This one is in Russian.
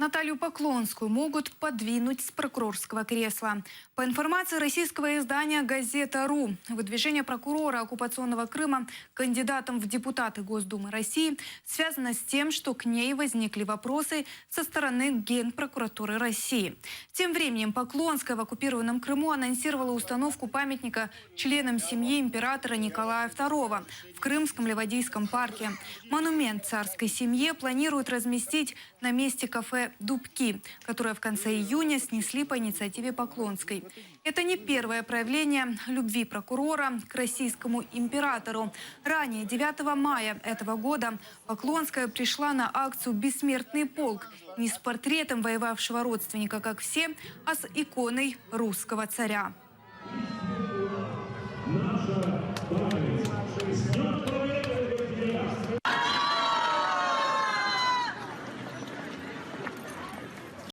Наталью Поклонскую могут подвинуть с прокурорского кресла. По информации российского издания «Газета.ру», выдвижение прокурора оккупационного Крыма кандидатом в депутаты Госдумы России связано с тем, что к ней возникли вопросы со стороны Генпрокуратуры России. Тем временем Поклонская в оккупированном Крыму анонсировала установку памятника членам семьи императора Николая II в Крымском Ливадийском парке. Монумент царской семье планируют разместить на месте кафе «Дубки», которое в конце июня снесли по инициативе Поклонской. Это не первое проявление любви прокурора к российскому императору. Ранее, 9 мая этого года, Поклонская пришла на акцию «Бессмертный полк» не с портретом воевавшего родственника, как все, а с иконой русского царя.